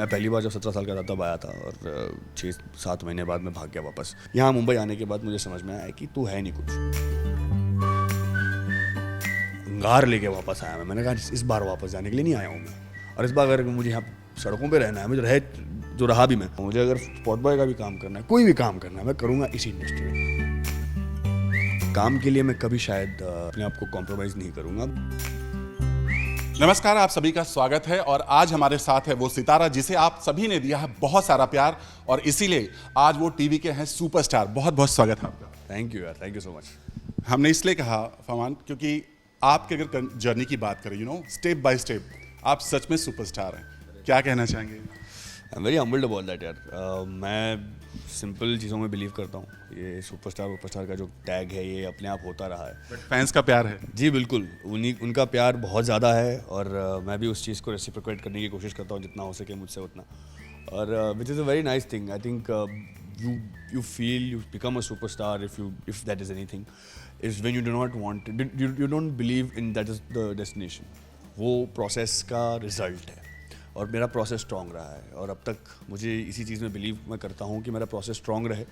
मैं पहली बार जब 17 साल का था तब आया था और 6-7 महीने बाद मैं भाग गया वापस। यहाँ मुंबई आने के बाद मुझे समझ में आया कि तू है नहीं कुछ। अंगार लेके वापस आया मैंने कहा इस बार वापस जाने के लिए नहीं आया हूँ मैं, और इस बार अगर मुझे यहाँ सड़कों पे रहना है, मुझे जो रहा भी मैं, मुझे अगर स्पॉट बॉय का भी काम करना है, कोई भी काम करना है, मैं करूँगा इसी इंडस्ट्री में। काम के लिए मैं कभी शायद अपने आप को कॉम्प्रोमाइज़ नहीं करूँगा। नमस्कार, आप सभी का स्वागत है और आज हमारे साथ है वो सितारा जिसे आप सभी ने दिया है बहुत सारा प्यार और इसीलिए आज वो टीवी के हैं सुपरस्टार। बहुत बहुत स्वागत है आपका। थैंक यू यार, थैंक यू सो मच। हमने इसलिए कहा फरमान क्योंकि आपके अगर जर्नी की बात करें स्टेप बाय स्टेप आप सच में सुपरस्टार हैं। क्या कहना चाहेंगे? I am very humbled about that यार। मैं सिंपल चीज़ों में बिलीव करता हूँ। ये सुपरस्टार का जो टैग है ये अपने आप होता रहा है, बट फैंस का प्यार है। जी बिल्कुल, उनका प्यार बहुत ज़्यादा है और मैं भी उस चीज़ को रेसिप्रोकेट करने की कोशिश करता हूँ जितना हो सके मुझसे उतना, और which is a very nice thing. I think you feel you become a superstar if that is anything, is when you do not want you don't believe in that is the destination. वो process का result है और मेरा process strong रहा है और अब तक मुझे इसी चीज़ में बिलीव मैं करता हूँ कि मेरा प्रोसेस स्ट्रॉन्ग रहे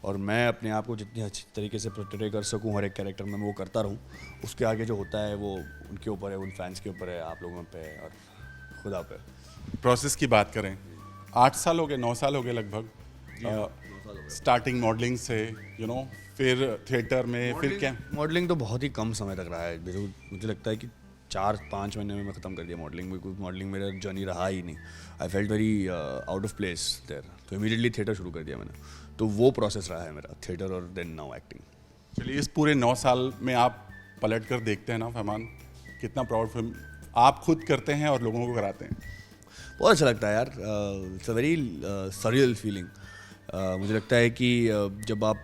और मैं अपने आप को जितनी अच्छी तरीके से पोर्ट्रे कर सकूँ हर एक कैरेक्टर में मैं वो करता रहूँ। उसके आगे जो होता है वो उनके ऊपर है, उन फैंस के ऊपर है, आप लोगों पे है और खुदा पे। प्रोसेस की बात करें, 8 साल हो गए, 9 साल हो गए लगभग स्टार्टिंग मॉडलिंग से फिर थिएटर में, फिर क्या? मॉडलिंग तो बहुत ही कम समय तक रहा है। मुझे लगता है कि 4-5 महीने में मैं ख़त्म कर दिया मॉडलिंग। बिल्कुल मॉडलिंग मेरा जर्नी रहा ही नहीं। I felt very out of place there, तो इमीडिएटली थिएटर शुरू कर दिया मैंने। तो वो प्रोसेस रहा है मेरा, थिएटर और देन नाउ एक्टिंग। चलिए, इस पूरे 9 साल में आप पलट कर देखते हैं ना फरमान, कितना प्राउड फिल्म आप खुद करते हैं और लोगों को कराते हैं। बहुत अच्छा लगता है यार। It's a very surreal feeling. मुझे लगता है कि जब आप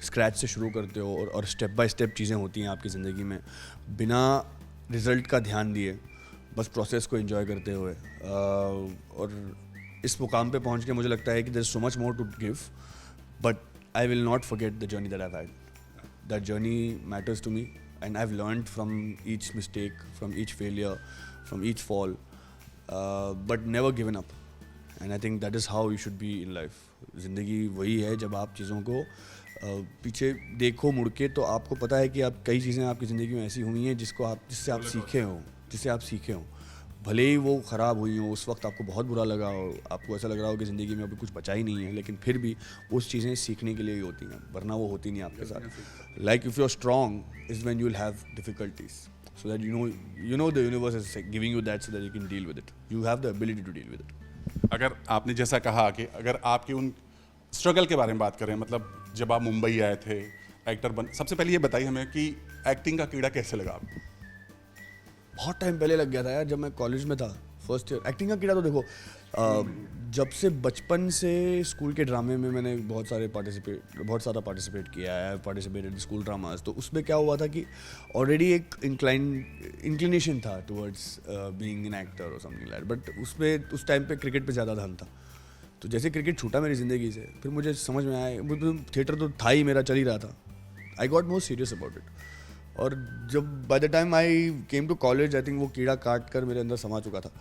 स्क्रैच से शुरू करते हो और स्टेप बाय स्टेप चीज़ें होती हैं आपकी ज़िंदगी में, बिना रिज़ल्ट का ध्यान दिए, बस प्रोसेस को एंजॉय करते हुए, और इस मुकाम पे पहुंच के मुझे लगता है कि there is so much more to give, but I will not forget the journey that I have had. That journey matters to me and I have learned from each mistake, from each failure, from each fall, but never given up. And I think that is how you should be in life. ज़िंदगी वही है जब आप चीज़ों को पीछे देखो मुड़ के, तो आपको पता है कि आप कई चीज़ें आपकी ज़िंदगी में ऐसी हुई हैं जिससे आप सीखे हो। भले ही वो ख़राब हुई हो, उस वक्त आपको बहुत बुरा लगा हो, आपको ऐसा लग रहा हो कि ज़िंदगी में अभी कुछ बचा ही नहीं है, लेकिन फिर भी उस चीज़ें सीखने के लिए ही होती हैं, वरना वो होती नहीं आपके साथ। Like if you are strong is when you will have difficulties, so that you know the universe is giving you that so that you can deal with it. You have the ability to deal with it. अगर आपने जैसा कहा कि अगर आपकी उन struggle के बारे में बात करें, मतलब जब आप मुंबई आए थे एक्टर बन, सबसे पहले ये बताइए हमें कि एक्टिंग का कीड़ा कैसे लगा आपको? बहुत टाइम पहले लग गया था यार, जब मैं कॉलेज में था, फर्स्ट ईयर। एक्टिंग का कीड़ा तो देखो, जब से बचपन से स्कूल के ड्रामे में मैंने बहुत सारा पार्टिसिपेट किया है। पार्टिसिपेटेड स्कूल ड्रामास, तो उसमें क्या हुआ था कि ऑलरेडी एक इंक्लिनेशन था टुवर्ड्स बीइंग एन एक्टर और समथिंग लाइक, बट उसमें उस टाइम पे क्रिकेट पे ज़्यादा ध्यान था। तो जैसे क्रिकेट छूटा मेरी ज़िंदगी से, फिर मुझे समझ में आया, थिएटर तो था ही, मेरा चल ही रहा था। I got more serious about it, और जब by the time I came to college, I think वो कीड़ा काट कर मेरे अंदर समा चुका था।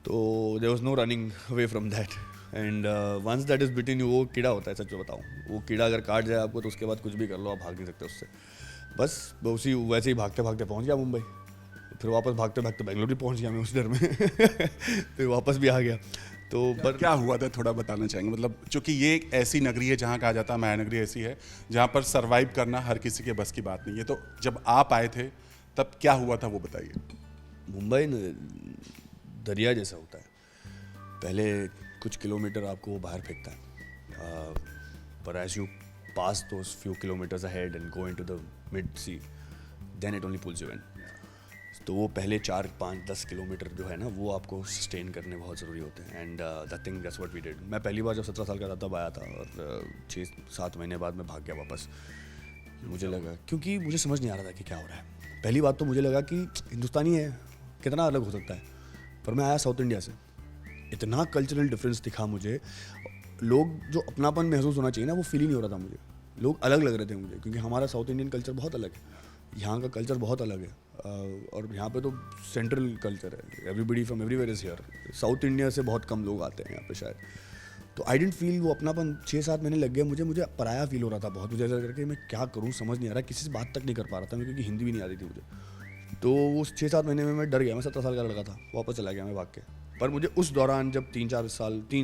तो there was no running away from that, and once that is between you, वो कीड़ा होता है। सच बताऊँ, वो कीड़ा अगर काट जाए आपको तो उसके बाद कुछ भी कर लो, आप भाग नहीं सकते उससे। बस वैसे ही भागते भागते पहुँच गया मुंबई, फिर वापस भागते भागते बेंगलोर भी पहुँच गया मैं उस डर में फिर वापस भी आ गया। तो पर क्या हुआ था, थोड़ा बताना चाहेंगे? मतलब चूंकि ये एक ऐसी नगरी है जहाँ कहा जाता है माया नगरी ऐसी है जहाँ पर सरवाइव करना हर किसी के बस की बात नहीं है, तो जब आप आए थे तब क्या हुआ था वो बताइए। मुंबई दरिया जैसा होता है। पहले कुछ किलोमीटर आपको वो बाहर फेंकता है, पर as you pass those few kilometres ahead and go into the mid sea, then it only pulls you in. तो वो पहले 4-5-10 किलोमीटर जो है ना, वो आपको सस्टेन करने बहुत ज़रूरी होते हैं, and that thing that's what we did. मैं पहली बार जब 17 साल का था तब आया था और 6-7 महीने बाद मैं भाग गया वापस। मुझे लगा, क्योंकि मुझे समझ नहीं आ रहा था कि क्या हो रहा है। पहली बात तो मुझे लगा कि हिंदुस्तानी है, कितना अलग हो सकता है, पर मैं आया साउथ इंडिया से, इतना कल्चरल डिफरेंस दिखा मुझे। लोग जो अपनापन महसूस होना चाहिए ना, वो फील ही नहीं हो रहा था मुझे। लोग अलग लग रहे थे मुझे, क्योंकि हमारा साउथ इंडियन कल्चर बहुत अलग है, यहाँ का कल्चर बहुत अलग है। और यहाँ पे तो सेंट्रल कल्चर है, everybody from everywhere is here. South India से बहुत कम लोग आते हैं यहाँ पे शायद, तो आई डेंट फील वो अपनापन। 6-7 महीने लग गए मुझे पराया फील हो रहा था बहुत, मुझे ऐसा करके मैं क्या करूँ समझ नहीं आ रहा, किसी से बात तक नहीं कर पा रहा था मैं, क्योंकि हिंदी भी नहीं आती थी मुझे। तो उस 6-7 महीने में मैं डर गया, मैं 17 साल का लड़का था, वापस चला गया मैं भाग के। पर मुझे उस दौरान जब 3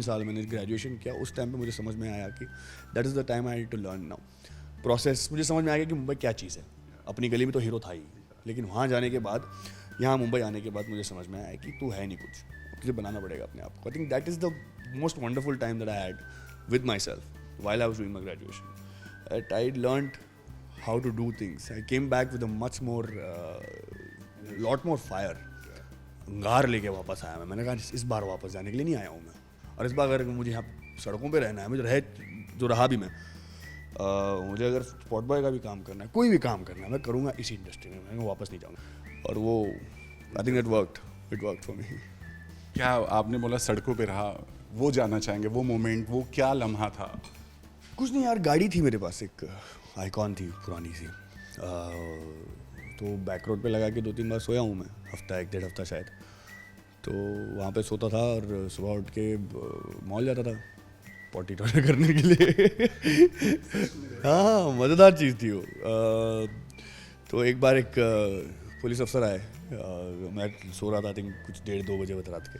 साल मैंने ग्रेजुएशन किया, उस टाइम पे मुझे समझ में आया कि that is the time I had to learn now process. मुझे समझ में आ गया कि मुंबई क्या चीज़ है। अपनी गली में तो हीरो था ही, लेकिन वहाँ जाने के बाद, यहाँ मुंबई आने के बाद मुझे समझ में आया कि तू है नहीं कुछ, तुझे बनाना पड़ेगा अपने आप को। आई think that is the most wonderful time that I had with myself while I was doing my graduation. I learned how to do things. I came back with a much more, lot more fire. अंगार लेके वापस आया मैं। मैंने कहा इस बार वापस जाने के लिए नहीं आया हूँ मैं, और इस बार अगर मुझे यहाँ सड़कों पे रहना है, मुझे जो रहा भी मैं, मुझे अगर स्पॉट बॉय का भी काम करना है, कोई भी काम करना है, मैं करूँगा इसी इंडस्ट्री में, मैं वापस नहीं जाऊँगा। और वो I think it worked for me. क्या आपने बोला सड़कों पे रहा, वो जानना चाहेंगे वो मोमेंट, वो क्या लम्हा था? कुछ नहीं यार, गाड़ी थी मेरे पास, एक आइकॉन थी पुरानी सी, तो बैक रोड पे लगा के 2-3 बार सोया हूँ मैं, हफ्ता 1-1.5 हफ्ता शायद। तो वहाँ पे सोता था और सुबह उठ के मॉल जाता था पॉटी टॉयलेट करने के लिए। हाँ, मज़ेदार चीज़ थी वो। तो एक बार एक पुलिस अफसर आए, मैं सो रहा था, आई थिंक कुछ 1:30-2 बजे रात के,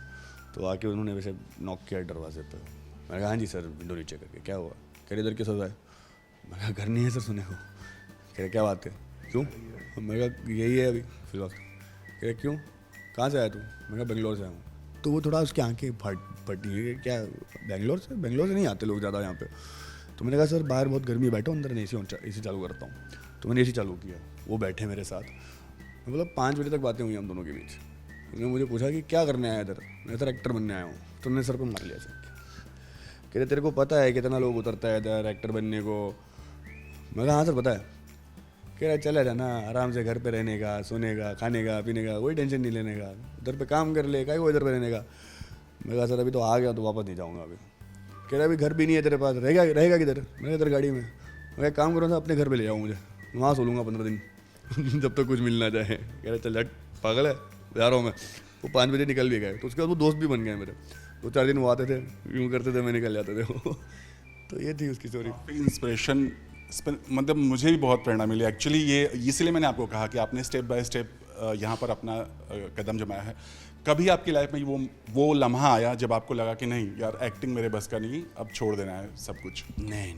तो आके उन्होंने वैसे नॉक किया दरवाजे पे। मैंने कहा हाँ जी सर, विंडो नीचे करके। क्या हुआ? कह रहे इधर क्यों सो रहा है? मैं कहा घर नहीं है सर सोने को। कह रहे क्या बात है, क्यों? मैं कहा यही है अभी फिल वक्त। कह रहे क्यों, कहाँ से आया तू? मैं कहा बेंगलोर से आया हूँ। तो वो थोड़ा उसकी आंखें फटी है, क्या बेंगलोर से नहीं आते लोग ज़्यादा यहाँ पे। तो मैंने कहा सर बाहर बहुत गर्मी, बैठो अंदर, मैं एसी चालू करता हूँ। तो मैंने एसी चालू किया, वो बैठे मेरे साथ, मतलब 5 बजे तक बातें हुई हम दोनों के बीच। उन्होंने मुझे पूछा कि क्या करने आया इधर? मैं इधर एक्टर बनने आया हूँ। तो उन्होंने सर पे मार लिया सर। कह रहे तेरे को पता है कितना लोग उतरता है इधर एक्टर बनने को? मैं कहा हाँ सर पता है। कह रहा चला जाना आराम से, घर पे रहने का, सोने का, खाने का, पीने का, कोई टेंशन नहीं लेने का, इधर पे काम कर ले, क्या वो इधर पे रहने का। मैं कहा सर अभी तो आ गया तो वापस नहीं जाऊँगा अभी। कह रहा अभी घर भी नहीं है तेरे पास, रहेगा किधर? मैं इधर गाड़ी में। मैं काम करूँ था अपने घर पर ले जाऊँ, मुझे वहाँ सो लूँगा 15 दिन जब तक कुछ मिल ना जाए। कह रहे चल झट पागल है, जा रहा हूँ मैं। वो 5 बजे निकल भी गए, तो उसके बाद वो दोस्त भी बन गए मेरे। 2-4 दिन वो आते थे, यूँ करते थे, मैं निकल जाते थे वो। तो ये थी उसकी स्टोरी। इंस्पिरेशन, मतलब मुझे भी बहुत प्रेरणा मिली एक्चुअली। ये इसलिए मैंने आपको कहा कि आपने स्टेप बाय स्टेप यहाँ पर अपना कदम जमाया है। कभी आपकी लाइफ में वो लम्हा आया जब आपको लगा कि नहीं यार एक्टिंग मेरे बस का नहीं, अब छोड़ देना है सब कुछ? नहीं,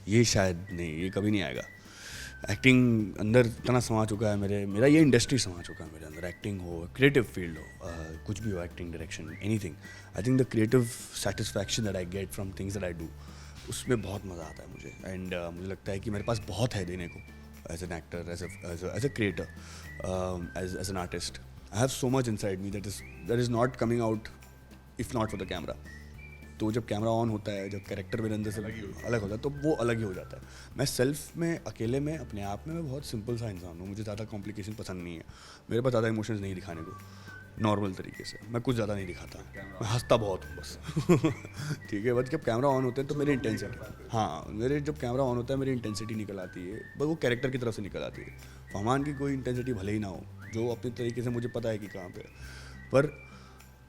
ये शायद नहीं, ये कभी नहीं आएगा। एक्टिंग अंदर इतना समा चुका है मेरा ये इंडस्ट्री समा चुका है मेरे अंदर। एक्टिंग हो, क्रिएटिव फील्ड हो, कुछ भी हो, acting, direction, anything. I think the creative satisfaction that I get from things that I do, उसमें बहुत मज़ा आता है मुझे। एंड मुझे लगता है कि मेरे पास बहुत है देने को, as an actor, as a creator, as an artist. I have so much inside me that is not coming out if not for the camera. तो जब कैमरा ऑन होता है, जब कैरेक्टर मेरे अंदर से अलग होता है, तो वो अलग ही हो जाता है। मैं सेल्फ में, अकेले में, अपने आप में मैं बहुत सिंपल सा इंसान हूँ। मुझे ज़्यादा कॉम्प्लिकेशन पसंद नहीं है, मेरे पास ज़्यादा इमोशंस नहीं दिखाने को। नॉर्मल तरीके से मैं कुछ ज़्यादा नहीं दिखाता, मैं हंसता बहुत हूँ बस। ठीक है, बस जब कैमरा ऑन होते हैं तो मेरी इंटेंसिटी, हाँ मेरे जब कैमरा ऑन होता है मेरी इंटेंसिटी निकल आती है, बस वो कैरेक्टर की तरफ से निकल आती है। फरमान की कोई इंटेंसिटी भले ही ना हो, जो अपने तरीके से मुझे पता है कि कहाँ पे, पर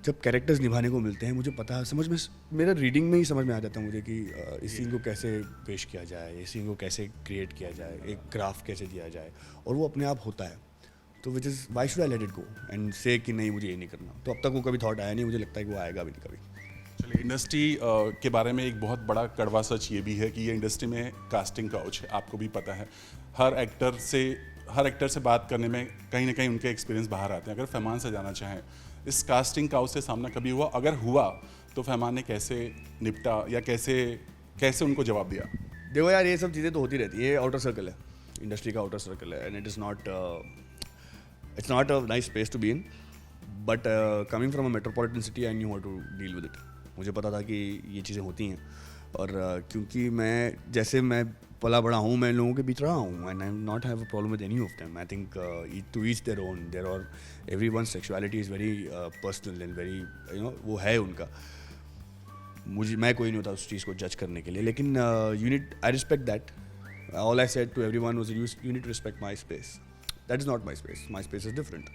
जब कैरेक्टर्स निभाने को मिलते हैं, मुझे पता है, समझ में, मेरा रीडिंग में ही समझ में आ जाता है मुझे कि इस सीन को कैसे पेश किया जाए, इस सीन को कैसे क्रिएट किया जाए, एक ग्राफ कैसे दिया जाए, और वो अपने आप होता है। तो which is why should I let it go and say कि नहीं मुझे ये नहीं करना। तो अब तक वो कभी थॉट आया नहीं, मुझे लगता है कि वो आएगा भी नहीं कभी। चलिए, इंडस्ट्री के बारे में एक बहुत बड़ा कड़वा सच ये भी है कि ये इंडस्ट्री में कास्टिंग काउच है, आपको भी पता है। हर एक्टर से बात करने में कहीं ना कहीं उनके एक्सपीरियंस बाहर आते हैं। अगर फहमान से जाना चाहें, इस कास्टिंग काउच से सामना कभी हुआ? अगर हुआ तो फहमान ने कैसे निपटा, या कैसे उनको जवाब दिया? देखो यार, ये सब चीज़ें तो होती रहती है, ये आउटर सर्कल है, इंडस्ट्री का आउटर सर्कल है, and it's not a nice space to be in, but coming from a metropolitan city I knew how to deal with it. मुझे पता था कि ये चीज़ें होती हैं, और क्योंकि मैं पला बड़ा हूँ, मैं लोगों के बीच रहा हूँ, and I not have a problem with any of them. I think to each their own, their और every one sexuality is very personal and very वो है उनका। मैं कोई नहीं होता उस चीज़ को जज करने के लिए, लेकिन I respect that. All I said to everyone was you need to respect my space. That is not my space is different.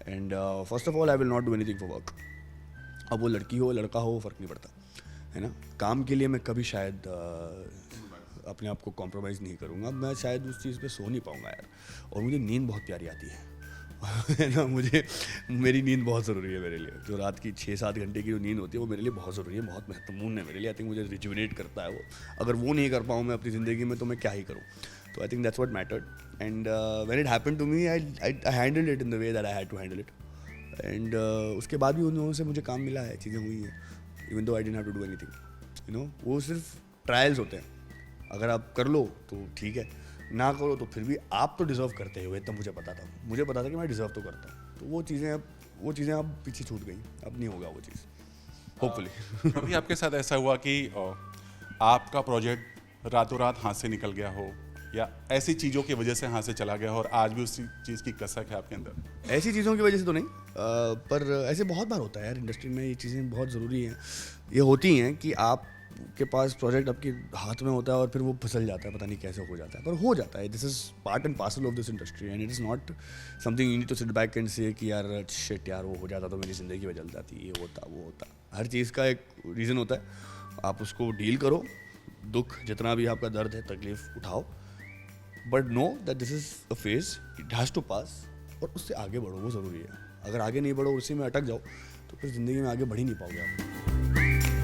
And first of all I will not do anything for work. अब वो लड़की हो लड़का हो फ़र्क नहीं पड़ता, है ना. काम के लिए मैं कभी शायद अपने आप को कॉम्प्रोमाइज़ नहीं करूँगा. मैं शायद उस चीज़ पे सो नहीं पाऊँगा यार. और मुझे नींद बहुत प्यारी आती है है ना. मुझे मेरी नींद बहुत ज़रूरी है मेरे लिए. जो रात की 6-7 घंटे की जो नींद होती है वो मेरे लिए बहुत ज़रूरी है, बहुत महत्वपूर्ण है मेरे लिए. आई थिंक मुझे रिजुविनेट करता है वो. अगर वो नहीं कर पाऊँ मैं अपनी ज़िंदगी में तो मैं क्या ही करूँ. तो I think that's what mattered. And when it happened to me I handled it in the way that I had to handle it. एंड उसके बाद भी उन लोगों से मुझे काम मिला है, चीज़ें हुई हैं. Even though I didn't have to do anything, you know. वो सिर्फ ट्रायल्स होते हैं. अगर आप कर लो तो ठीक है, ना करो तो फिर भी आप तो डिज़र्व करते हो. इतना मुझे पता था कि मैं डिज़र्व तो करता हूँ. तो वो चीज़ें अब पीछे छूट गई. अब नहीं होगा वो चीज़, होपफुली. कभी आपके साथ ऐसा हुआ कि आपका प्रोजेक्ट रातों रात हाथ से निकल गया हो, या ऐसी चीज़ों की वजह से हाथ से चला गया हो और आज भी उसी चीज़ की कसक है आपके अंदर? ऐसी चीज़ों की वजह से तो नहीं, पर ऐसे बहुत बार होता है यार इंडस्ट्री में. ये चीज़ें बहुत ज़रूरी हैं. ये होती हैं कि आप के पास प्रोजेक्ट आपके हाथ में होता है और फिर वो फिसल जाता है, पता नहीं कैसे हो जाता है, पर हो जाता है. This is part and parcel of this industry and it is not something you need to sit back and say कि यार शिट यार वो हो जाता तो मेरी ज़िंदगी बदल जाती, ये होता वो होता. हर चीज़ का एक रीज़न होता है. आप उसको डील करो. दुख जितना भी आपका दर्द है, तकलीफ उठाओ, but know that this is a phase, it has to pass. और उससे आगे बढ़ो, वो ज़रूरी है. अगर आगे नहीं बढ़ो, उसी में अटक जाओ तो फिर ज़िंदगी में आगे बढ़ ही नहीं पाओगे आप.